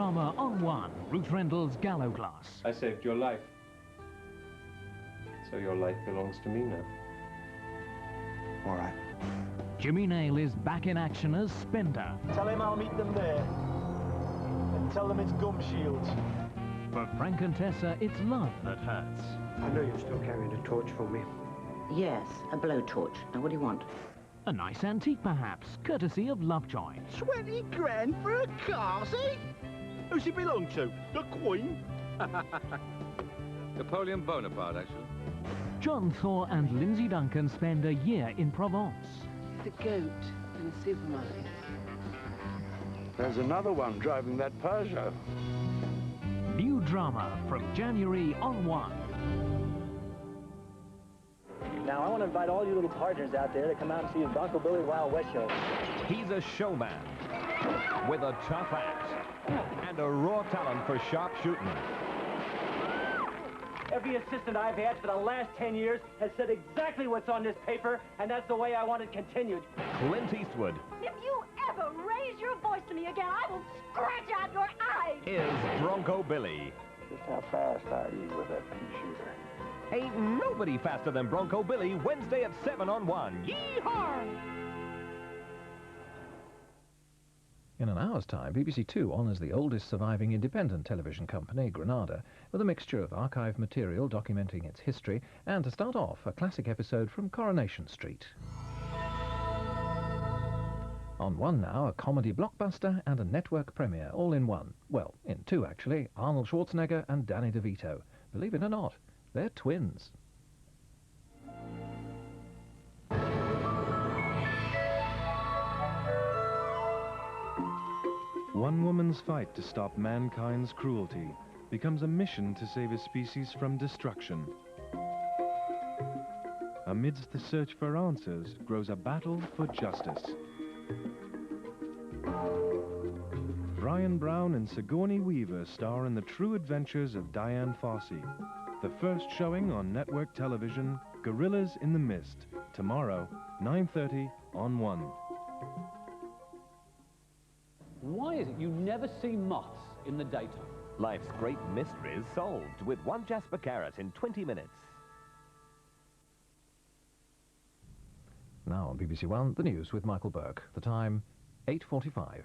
drama on One, Ruth Rendell's Gallow Glass. I saved your life. So your life belongs to me now. All right. Jimmy Nail is back in action as Spender. Tell him I'll meet them there. And tell them it's gum shields. For Frank and Tessa, it's love that hurts. I know you're still carrying a torch for me. Yes, a blowtorch. Now, what do you want? A nice antique, perhaps, courtesy of Lovejoy. 20 grand for a car seat? Who's it belong to? The Queen? Napoleon Bonaparte, actually. John Thaw and Lindsay Duncan spend a year in Provence. The goat in the supermarket. There's another one driving that Peugeot. New drama from January on One. Now, I want to invite all you little partners out there to come out and see the Bronco Billy Wild West show. He's a showman with a tough act and a raw talent for sharp shooting. Every assistant I've had for the last 10 years has said exactly what's on this paper, and that's the way I want it continued. Clint Eastwood. If you ever raise your voice to me again, I will scratch out your eyes. Is Bronco Billy. Just how fast are you with that pea shooter? Ain't nobody faster than Bronco Billy, Wednesday at 7 on One. Yee-haw! In an hour's time, BBC 2 honours the oldest surviving independent television company, Granada, with a mixture of archive material documenting its history, and to start off, a classic episode from Coronation Street. On One now, a comedy blockbuster and a network premiere, all in one. Well, in two, actually. Arnold Schwarzenegger and Danny DeVito. Believe it or not, they're twins. One woman's fight to stop mankind's cruelty becomes a mission to save a species from destruction. Amidst the search for answers grows a battle for justice. Brian Brown and Sigourney Weaver star in the true adventures of Diane Fossey. The first showing on network television, Gorillas in the Mist, tomorrow, 9:30 on One. Why is it you never see moths in the daytime? Life's great mysteries solved with one Jasper carrot in 20 minutes. Now on BBC One, the news with Michael Burke. The time, 8:45.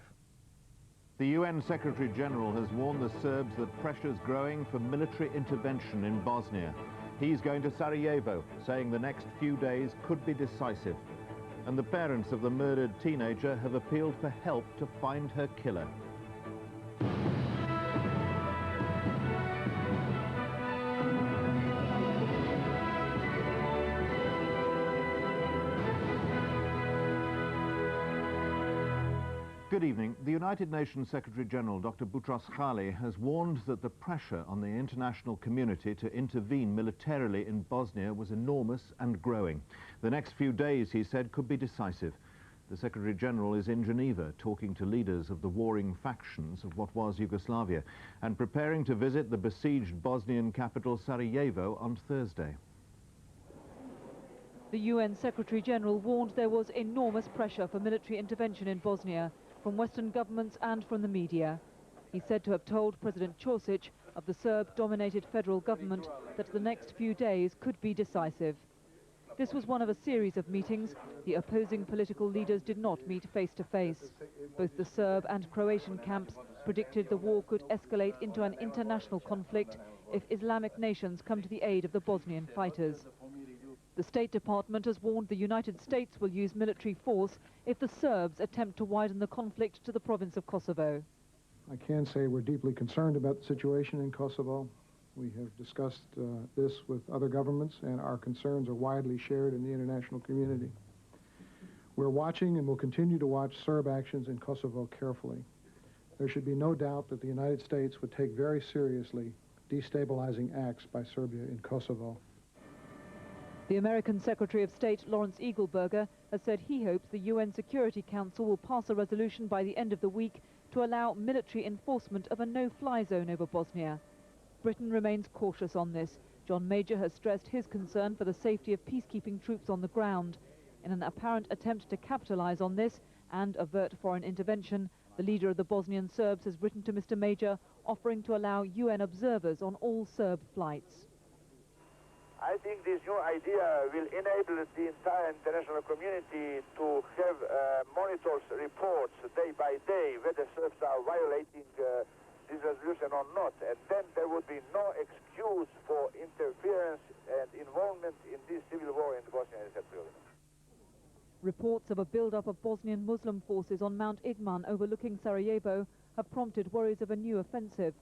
The UN Secretary-General has warned the Serbs that pressure's growing for military intervention in Bosnia. He's going to Sarajevo, saying the next few days could be decisive. And the parents of the murdered teenager have appealed for help to find her killer. Good evening. The United Nations Secretary-General, Dr. Boutros Ghali, has warned that the pressure on the international community to intervene militarily in Bosnia was enormous and growing. The next few days, he said, could be decisive. The Secretary-General is in Geneva talking to leaders of the warring factions of what was Yugoslavia and preparing to visit the besieged Bosnian capital Sarajevo on Thursday. The UN Secretary-General warned there was enormous pressure for military intervention in Bosnia from Western governments and from the media. He's said to have told President Ćosić of the Serb-dominated federal government that the next few days could be decisive. This was one of a series of meetings. The opposing political leaders did not meet face-to-face. Both the Serb and Croatian camps predicted the war could escalate into an international conflict if Islamic nations come to the aid of the Bosnian fighters. The State Department has warned the United States will use military force if the Serbs attempt to widen the conflict to the province of Kosovo. I can say we're deeply concerned about the situation in Kosovo. We have discussed this with other governments, and our concerns are widely shared in the international community. We're watching and will continue to watch Serb actions in Kosovo carefully. There should be no doubt that the United States would take very seriously destabilizing acts by Serbia in Kosovo. The American Secretary of State Lawrence Eagleburger has said he hopes the UN Security Council will pass a resolution by the end of the week to allow military enforcement of a no-fly zone over Bosnia. Britain remains cautious on this. John Major has stressed his concern for the safety of peacekeeping troops on the ground. In an apparent attempt to capitalize on this and avert foreign intervention, the The leader of the Bosnian Serbs has written to Mr. Major, offering to allow UN observers on all Serb flights. I think this new idea will enable the entire international community to have monitors reports day by day whether Serbs are violating this resolution or not, and then there would be no excuse for interference and involvement in this civil war in Bosnia and Herzegovina. Reports of a build-up of Bosnian Muslim forces on Mount Igman overlooking Sarajevo have prompted worries of a new offensive.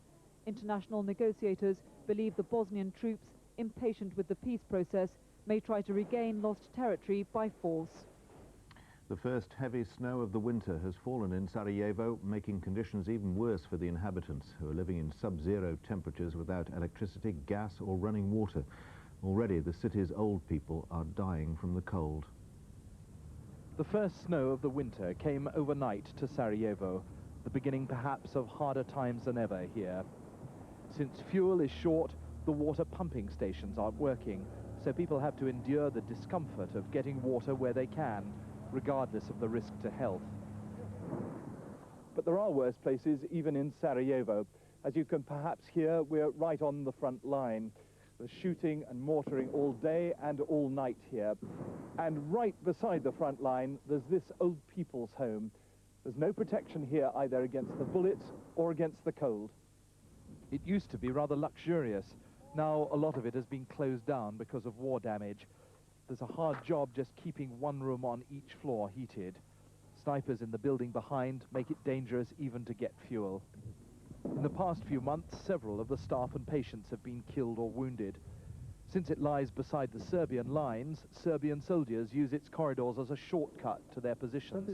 International negotiators believe the Bosnian troops, impatient with the peace process, may try to regain lost territory by force. The first heavy snow of the winter has fallen in Sarajevo, making conditions even worse for the inhabitants, who are living in sub-zero temperatures without electricity, gas or running water. Already the city's old people are dying from the cold. The first snow of the winter came overnight to Sarajevo, the beginning perhaps of harder times than ever here. Since fuel is short, the water pumping stations aren't working, so people have to endure the discomfort of getting water where they can, regardless of the risk to health. But there are worse places even in Sarajevo. As you can perhaps hear, we're right on the front line. There's shooting and mortaring all day and all night here. And right beside the front line, there's this old people's home. There's no protection here either against the bullets or against the cold. It used to be rather luxurious. Now a lot of it has been closed down because of war damage. There's a hard job just keeping one room on each floor heated. Snipers in the building behind make it dangerous even to get fuel. In the past few months, several of the staff and patients have been killed or wounded. Since it lies beside the Serbian lines, Serbian soldiers use its corridors as a shortcut to their positions.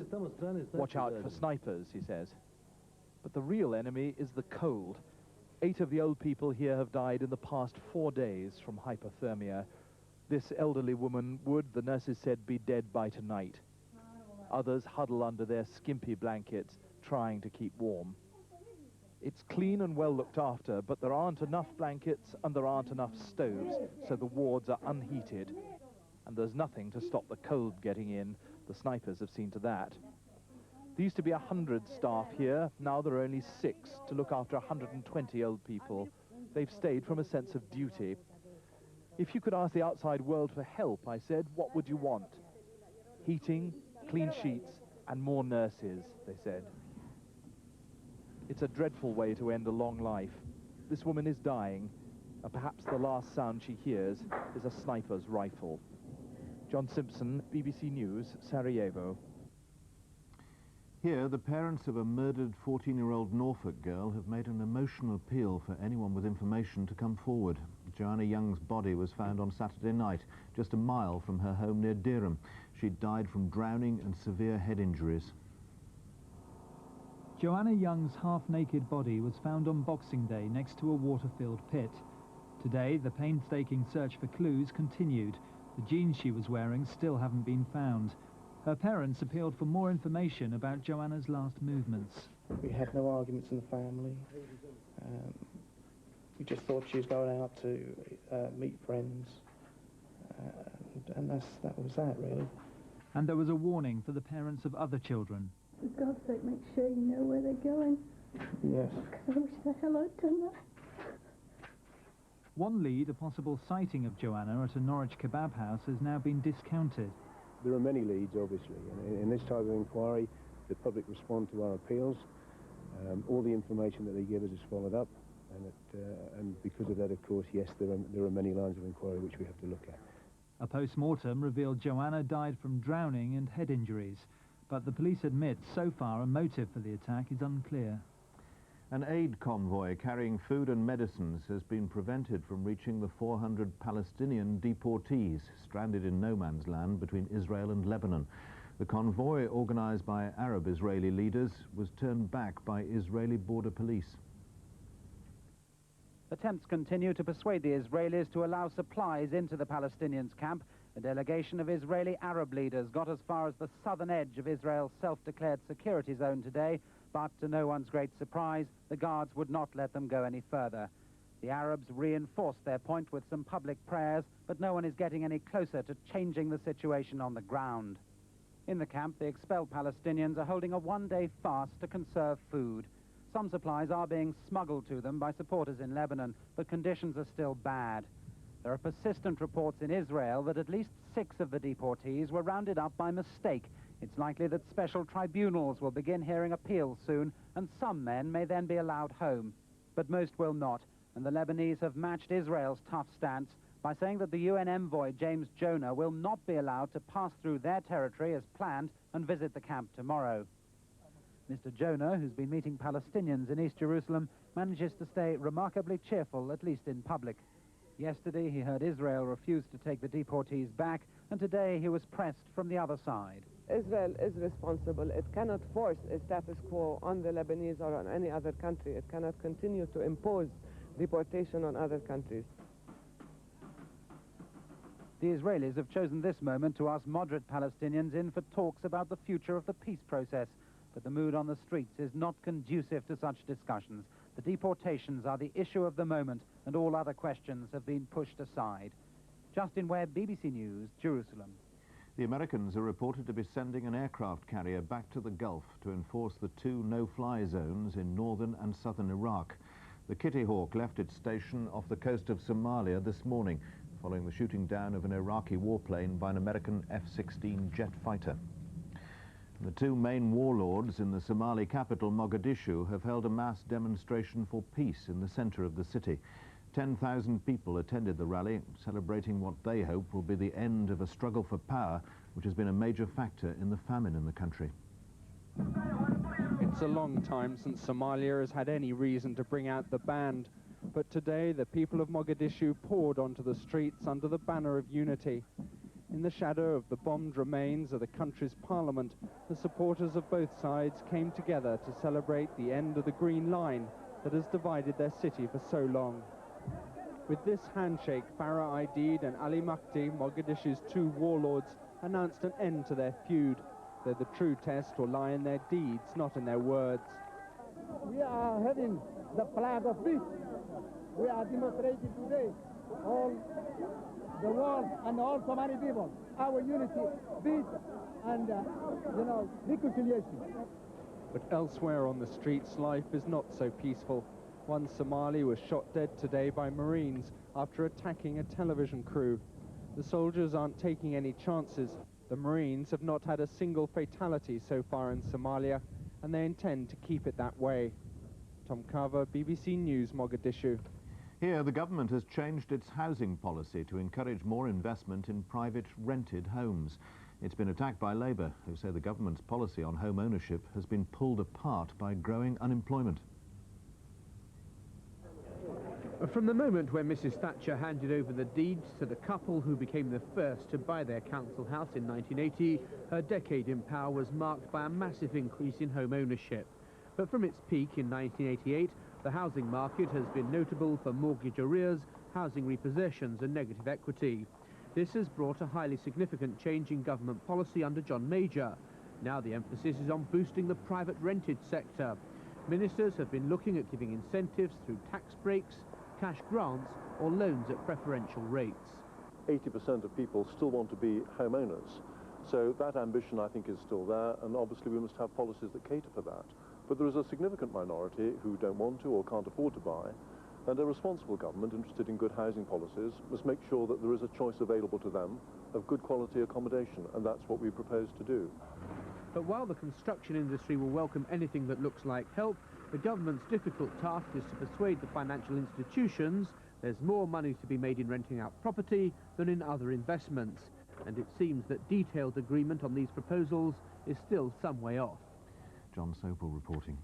Watch out for snipers, he says. But the real enemy is the cold. 8 of the old people here have died in the past 4 days from hypothermia. This elderly woman would, the nurses said, be dead by tonight. Others huddle under their skimpy blankets, trying to keep warm. It's clean and well looked after, but there aren't enough blankets and there aren't enough stoves, so the wards are unheated. And there's nothing to stop the cold getting in. The snipers have seen to that. There used to be 100 staff here. Now there are only 6 to look after 120 old people. They've stayed from a sense of duty. If you could ask the outside world for help, I said, what would you want? Heating, clean sheets, and more nurses, they said. It's a dreadful way to end a long life. This woman is dying, and perhaps the last sound she hears is a sniper's rifle. John Simpson, BBC News, Sarajevo. Here, the parents of a murdered 14-year-old Norfolk girl have made an emotional appeal for anyone with information to come forward. Joanna Young's body was found on Saturday night, just a mile from her home near Durham. She'd died from drowning and severe head injuries. Joanna Young's half-naked body was found on Boxing Day next to a water-filled pit. Today, the painstaking search for clues continued. The jeans she was wearing still haven't been found. Her parents appealed for more information about Joanna's last movements. We had no arguments in the family. We just thought she was going out to meet friends. And that was that, really. And there was a warning for the parents of other children. For God's sake, make sure you know where they're going. Yes. I wish the hell I'd done that. One lead, a possible sighting of Joanna at a Norwich kebab house, has now been discounted. There are many leads, obviously, and in this type of inquiry, the public respond to our appeals. All the information that they give us is followed up, and because of that, of course, yes, there are many lines of inquiry which we have to look at. A post-mortem revealed Joanna died from drowning and head injuries, but the police admit so far a motive for the attack is unclear. An aid convoy carrying food and medicines has been prevented from reaching the 400 Palestinian deportees stranded in no man's land between Israel and Lebanon. The convoy, organised by Arab-Israeli leaders, was turned back by Israeli border police. Attempts continue to persuade the Israelis to allow supplies into the Palestinians' camp. A delegation of Israeli Arab leaders got as far as the southern edge of Israel's self-declared security zone today, but to no one's great surprise, the guards would not let them go any further. The Arabs reinforced their point with some public prayers, but no one is getting any closer to changing the situation on the ground. In the camp, the expelled Palestinians are holding a one-day fast to conserve food. Some supplies are being smuggled to them by supporters in Lebanon, but conditions are still bad. There are persistent reports in Israel that at least 6 of the deportees were rounded up by mistake. It's likely that special tribunals will begin hearing appeals soon, and some men may then be allowed home. But most will not, and the Lebanese have matched Israel's tough stance by saying that the UN envoy, James Jonah, will not be allowed to pass through their territory as planned and visit the camp tomorrow. Mr. Jonah, who's been meeting Palestinians in East Jerusalem, manages to stay remarkably cheerful, at least in public. Yesterday, he heard Israel refuse to take the deportees back, and today he was pressed from the other side. Israel is responsible. It cannot force a status quo on the Lebanese or on any other country. It cannot continue to impose deportation on other countries. The Israelis have chosen this moment to ask moderate Palestinians in for talks about the future of the peace process. But the mood on the streets is not conducive to such discussions. The deportations are the issue of the moment, and all other questions have been pushed aside. Justin Webb, BBC News, Jerusalem. The Americans are reported to be sending an aircraft carrier back to the Gulf to enforce the 2 no-fly zones in northern and southern Iraq. The Kitty Hawk left its station off the coast of Somalia this morning, following the shooting down of an Iraqi warplane by an American F-16 jet fighter. The 2 main warlords in the Somali capital, Mogadishu, have held a mass demonstration for peace in the centre of the city. 10,000 people attended the rally, celebrating what they hope will be the end of a struggle for power, which has been a major factor in the famine in the country. It's a long time since Somalia has had any reason to bring out the band, but today the people of Mogadishu poured onto the streets under the banner of unity. In the shadow of the bombed remains of the country's parliament, the supporters of both sides came together to celebrate the end of the green line that has divided their city for so long. With this handshake, Farah Aidid and Ali Mahdi, Mogadishu's 2 warlords, announced an end to their feud, though the true test will lie in their deeds, not in their words. We are having the flag of peace. We are demonstrating today, all the world and all Somali people, our unity, peace, and, reconciliation. But elsewhere on the streets, life is not so peaceful. One Somali was shot dead today by Marines after attacking a television crew. The soldiers aren't taking any chances. The Marines have not had a single fatality so far in Somalia, and they intend to keep it that way. Tom Carver, BBC News, Mogadishu. Here, the government has changed its housing policy to encourage more investment in private rented homes. It's been attacked by Labour, who say the government's policy on home ownership has been pulled apart by growing unemployment. From the moment when Mrs. Thatcher handed over the deeds to the couple who became the first to buy their council house in 1980, her decade in power was marked by a massive increase in home ownership. But from its peak in 1988, the housing market has been notable for mortgage arrears, housing repossessions and negative equity. This has brought a highly significant change in government policy under John Major. Now the emphasis is on boosting the private rented sector. Ministers have been looking at giving incentives through tax breaks, cash grants or loans at preferential rates. 80% of people still want to be homeowners, so that ambition I think is still there, and obviously we must have policies that cater for that. But there is a significant minority who don't want to or can't afford to buy, and a responsible government interested in good housing policies must make sure that there is a choice available to them of good quality accommodation, and that's what we propose to do. But while the construction industry will welcome anything that looks like help, the government's difficult task is to persuade the financial institutions there's more money to be made in renting out property than in other investments. And it seems that detailed agreement on these proposals is still some way off. John Sopel reporting.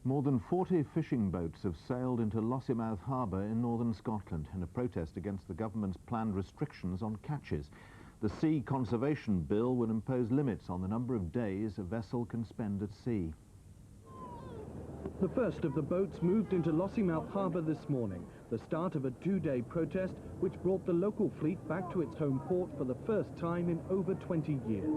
More than 40 fishing boats have sailed into Lossiemouth Harbour in northern Scotland in a protest against the government's planned restrictions on catches. The Sea Conservation Bill will impose limits on the number of days a vessel can spend at sea. The first of the boats moved into Lossiemouth Harbour this morning, the start of a 2-day protest which brought the local fleet back to its home port for the first time in over 20 years.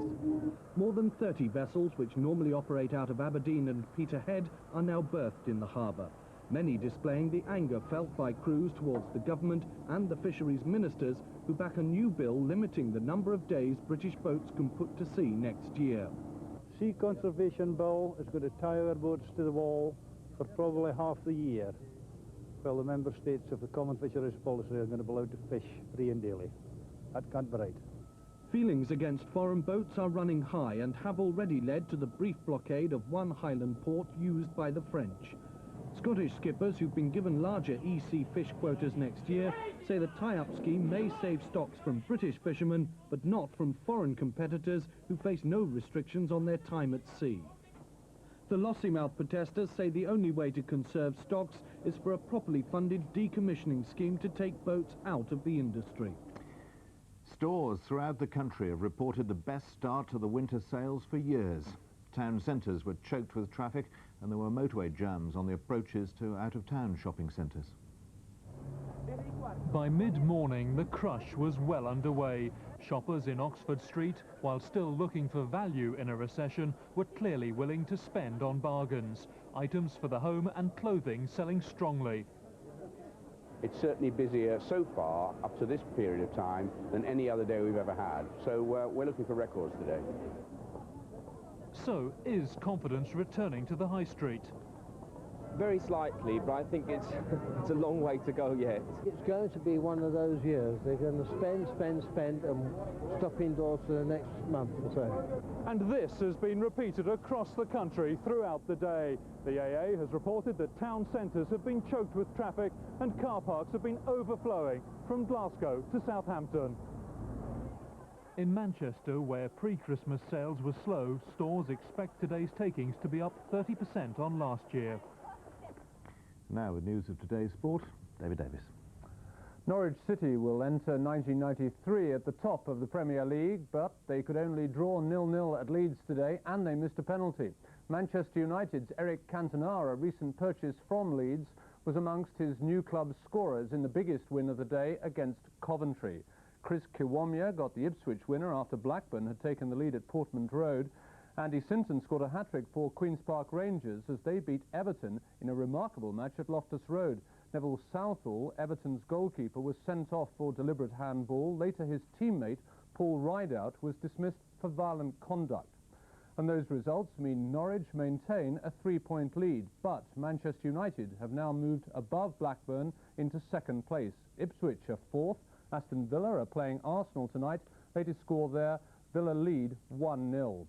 More than 30 vessels, which normally operate out of Aberdeen and Peterhead, are now berthed in the harbour, many displaying the anger felt by crews towards the government and the fisheries ministers, who back a new bill limiting the number of days British boats can put to sea next year. Sea Conservation Bill is going to tie our boats to the wall for probably half the year, while the member states of the Common Fisheries Policy are going to be allowed to fish free and daily. That can't be right. Feelings against foreign boats are running high and have already led to the brief blockade of one Highland port used by the French. Scottish skippers who've been given larger EC fish quotas next year say the tie-up scheme may save stocks from British fishermen, but not from foreign competitors who face no restrictions on their time at sea. The Lossiemouth protesters say the only way to conserve stocks is for a properly funded decommissioning scheme to take boats out of the industry. Stores throughout the country have reported the best start to the winter sales for years. Town centres were choked with traffic and there were motorway jams on the approaches to out-of-town shopping centres. By mid-morning, the crush was well underway. Shoppers in Oxford Street, while still looking for value in a recession, were clearly willing to spend on bargains. Items for the home and clothing selling strongly. It's certainly busier so far, up to this period of time, than any other day we've ever had. So we're looking for records today. So, is confidence returning to the high street? Very slightly, but I think it's a long way to go yet. It's going to be one of those years. They're going to spend and stop indoors for the next month or so. And this has been repeated across the country throughout the day. The AA has reported that town centres have been choked with traffic and car parks have been overflowing from Glasgow to Southampton. In Manchester, where pre-Christmas sales were slow, stores expect today's takings to be up 30% on last year. Now with news of today's sport, David Davis. Norwich City will enter 1993 at the top of the Premier League, but they could only draw 0-0 at Leeds today, and they missed a penalty. Manchester United's Eric Cantona, a recent purchase from Leeds, was amongst his new club's scorers in the biggest win of the day against Coventry. Chris Kiwomya got the Ipswich winner after Blackburn had taken the lead at Portman Road. Andy Sinton scored a hat-trick for Queen's Park Rangers as they beat Everton in a remarkable match at Loftus Road. Neville Southall, Everton's goalkeeper, was sent off for deliberate handball. Later his teammate, Paul Rideout, was dismissed for violent conduct. And those results mean Norwich maintain a 3-point lead, but Manchester United have now moved above Blackburn into second place. Ipswich are fourth. Aston Villa are playing Arsenal tonight. Latest score there, Villa lead 1-0.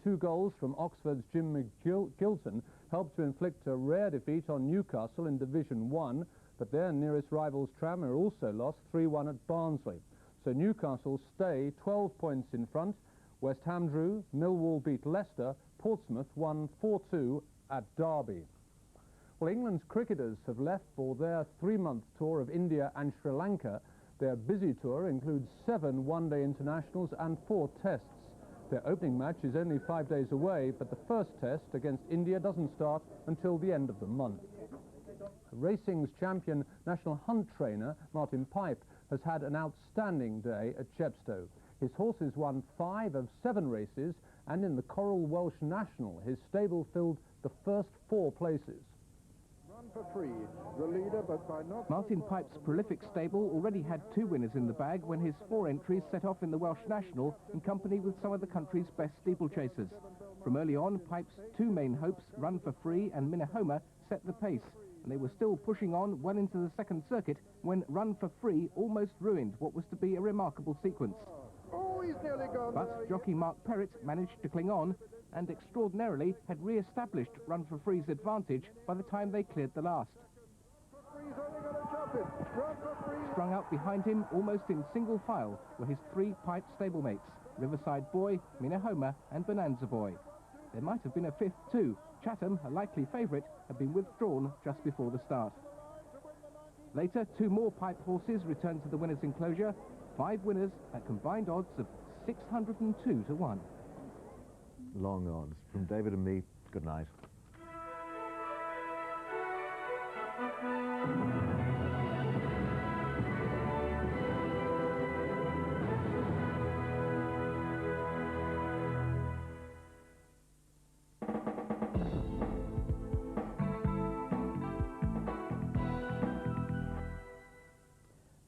2 goals from Oxford's Jim McGilton helped to inflict a rare defeat on Newcastle in Division 1, but their nearest rivals Tranmere also lost 3-1 at Barnsley. So Newcastle stay 12 points in front. West Ham drew, Millwall beat Leicester, Portsmouth won 4-2 at Derby. Well, England's cricketers have left for their 3-month tour of India and Sri Lanka. Their busy tour includes 7 one-day internationals and 4 tests. Their opening match is only 5 days away, but the first test against India doesn't start until the end of the month. Racing's champion national hunt trainer, Martin Pipe, has had an outstanding day at Chepstow. His horses won 5 of 7 races, and in the Coral Welsh National, his stable filled the first 4 places. For free, the leader, but by not... Martin Pipe's prolific stable already had 2 winners in the bag when his 4 entries set off in the Welsh National in company with some of the country's best steeplechasers. From early on, Pipe's 2 main hopes, Run for Free and Minahoma, set the pace, and they were still pushing on well into the second circuit when Run for Free almost ruined what was to be a remarkable sequence. Oh, he's nearly gone. But jockey Mark Perrett managed to cling on and extraordinarily had re-established Run for Free's advantage by the time they cleared the last. Strung out behind him, almost in single file, were his 3 Pipe stablemates, Riverside Boy, Minahoma and Bonanza Boy. There might have been a 5th too. Chatham, a likely favourite, had been withdrawn just before the start. Later, 2 more Pipe horses returned to the winner's enclosure, 5 winners at combined odds of 602 to 1. Long odds. From David and me, good night.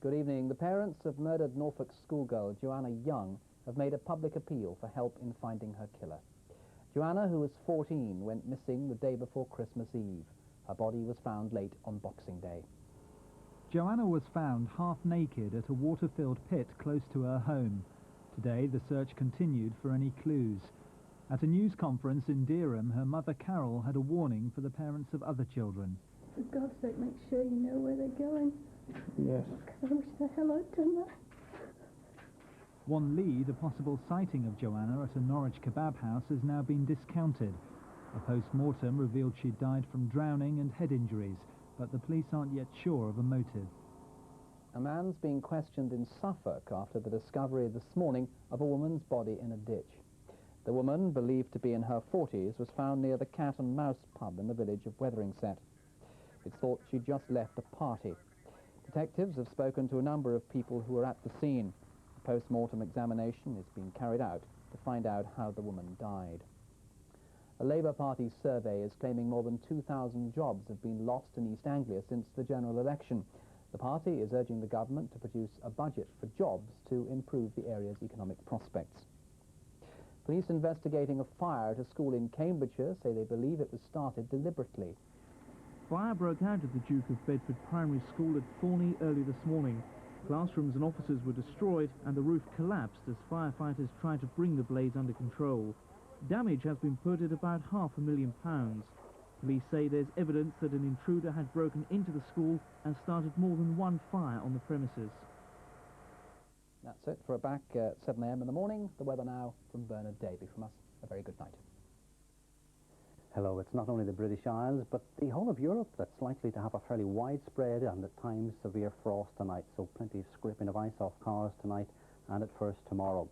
Good evening. The parents of murdered Norfolk schoolgirl Joanna Young have made a public appeal for help in finding her killer. Joanna, who was 14, went missing the day before Christmas Eve. Her body was found late on Boxing Day. Joanna was found half naked at a water-filled pit close to her home. Today, the search continued for any clues. At a news conference in Dereham, her mother Carol had a warning for the parents of other children. For God's sake, make sure you know where they're going. Yes. Because I wish the hell I'd done that. One lead, a possible sighting of Joanna at a Norwich kebab house, has now been discounted. A post-mortem revealed she died from drowning and head injuries, but the police aren't yet sure of a motive. A man's being questioned in Suffolk after the discovery this morning of a woman's body in a ditch. The woman, believed to be in her 40s, was found near the Cat and Mouse pub in the village of Wetheringset. It's thought she just left a party. Detectives have spoken to a number of people who were at the scene. A post-mortem examination is being carried out to find out how the woman died. A Labour Party survey is claiming more than 2,000 jobs have been lost in East Anglia since the general election. The party is urging the government to produce a budget for jobs to improve the area's economic prospects. Police investigating a fire at a school in Cambridgeshire say they believe it was started deliberately. Fire broke out at the Duke of Bedford Primary School at Thorney early this morning. Classrooms and offices were destroyed and the roof collapsed as firefighters tried to bring the blaze under control. Damage has been put at about £500,000. Police say there's evidence that an intruder had broken into the school and started more than one fire on the premises. That's it for a back at 7 a.m. in the morning. The weather now from Bernard Davey. From us, a very good night. Hello, it's not only the British Isles, but the whole of Europe that's likely to have a fairly widespread and at times severe frost tonight, so plenty of scraping of ice off cars tonight and at first tomorrow.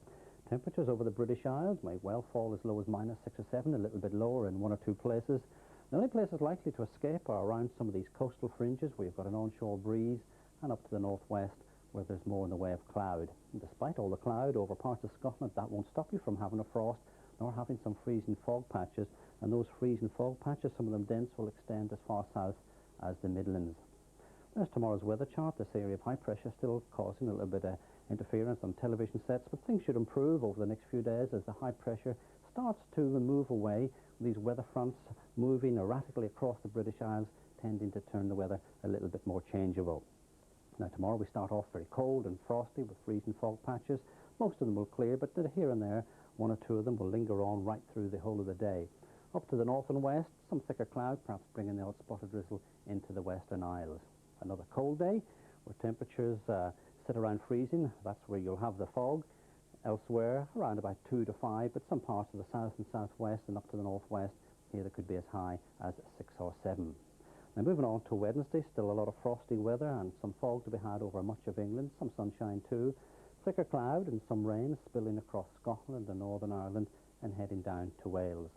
Temperatures over the British Isles may well fall as low as -6 or 7, a little bit lower in one or two places. The only places likely to escape are around some of these coastal fringes where you've got an onshore breeze and up to the northwest where there's more in the way of cloud. And despite all the cloud over parts of Scotland, that won't stop you from having a frost nor having some freezing fog patches, and those freezing fog patches, some of them dense, will extend as far south as the Midlands. There's tomorrow's weather chart. This area of high pressure still causing a little bit of interference on television sets, but things should improve over the next few days as the high pressure starts to move away. These weather fronts moving erratically across the British Isles, tending to turn the weather a little bit more changeable. Now tomorrow we start off very cold and frosty with freezing fog patches. Most of them will clear, but here and there, one or two of them will linger on right through the whole of the day. Up to the north and west, some thicker cloud, perhaps bringing the odd spot of drizzle into the Western Isles. Another cold day where temperatures sit around freezing. That's where you'll have the fog. Elsewhere, around about 2 to 5, but some parts of the south and southwest and up to the northwest, here they could be as high as 6 or 7. Now moving on to Wednesday, still a lot of frosty weather and some fog to be had over much of England, some sunshine too. Thicker cloud and some rain spilling across Scotland and Northern Ireland and heading down to Wales.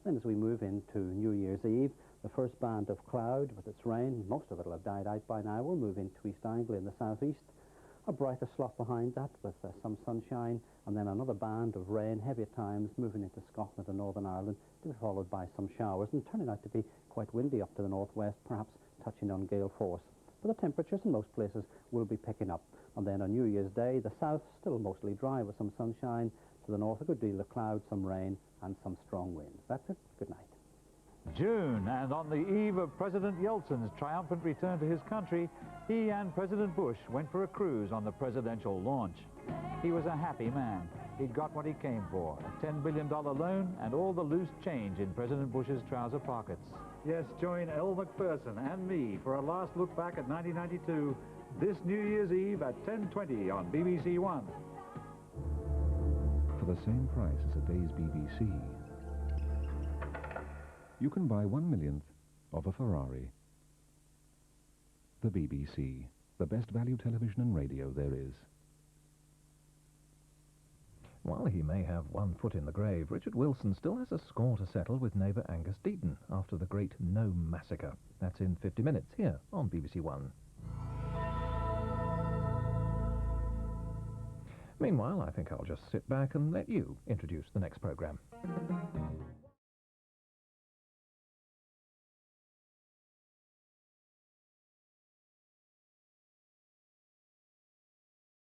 Then as we move into New Year's Eve, the first band of cloud with its rain, most of it will have died out by now, will move into East Anglia in the southeast. A brighter slot behind that with some sunshine, and then another band of rain, heavy at times, moving into Scotland and Northern Ireland, to be followed by some showers, and turning out to be quite windy up to the northwest, perhaps touching on gale force. But the temperatures in most places will be picking up. And then on New Year's Day, the south still mostly dry with some sunshine. To the north, a good deal of cloud, some rain, and some strong winds. That's it. Good night. June, and on the eve of President Yeltsin's triumphant return to his country, he and President Bush went for a cruise on the presidential launch. He was a happy man. He'd got what he came for, a $10 billion loan and all the loose change in President Bush's trouser pockets. Yes, join Elle Macpherson and me for a last look back at 1992, this New Year's Eve at 10:20 on BBC1. For the same price as a day's BBC, you can buy 1/1,000,000th of a Ferrari. The BBC, the best value television and radio there is. While he may have one foot in the grave, Richard Wilson still has a score to settle with neighbour Angus Deaton after the Great Gnome Massacre. That's in 50 minutes here on BBC1. Meanwhile, I think I'll just sit back and let you introduce the next programme.